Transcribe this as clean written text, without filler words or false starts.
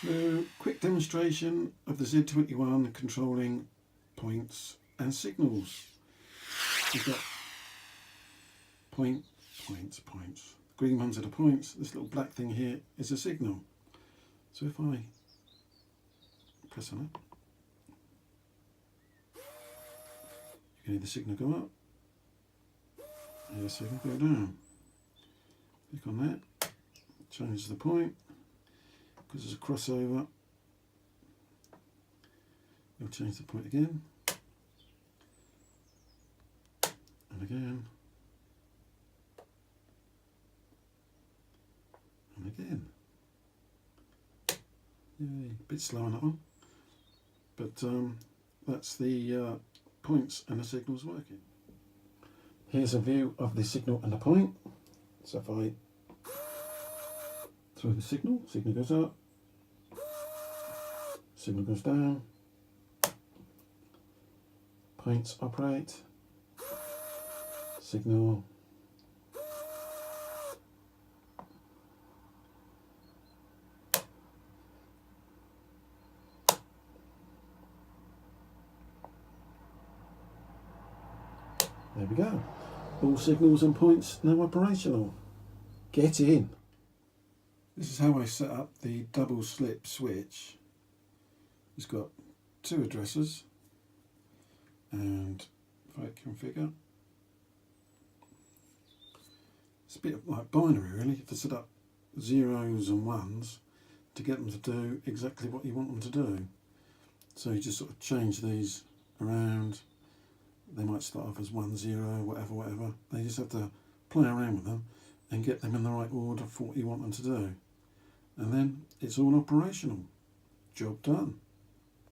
So, quick demonstration of the Z21 controlling points and signals. We've got points. Green ones are the points. This little black thing here is a signal. So if I press on it, you can hear the signal go up, hear the signal go down. Click on that, change the point, because there's a crossover. You'll change the point again, and again, and again. Yay, a bit slow on that one, but that's the points and the signals working. Here's a view of the signal and the point. So if I throw the signal goes up, signal goes down, points operate, signal, there we go. All signals and points now operational. Get in. This is how I set up the double slip switch. It's got two addresses, and if I configure, it's a bit like binary really, to set up zeros and ones to get them to do exactly what you want them to do. So you just sort of change these around. They might start off as 1, 0, whatever. They just have to play around with them and get them in the right order for what you want them to do. And then it's all operational. Job done.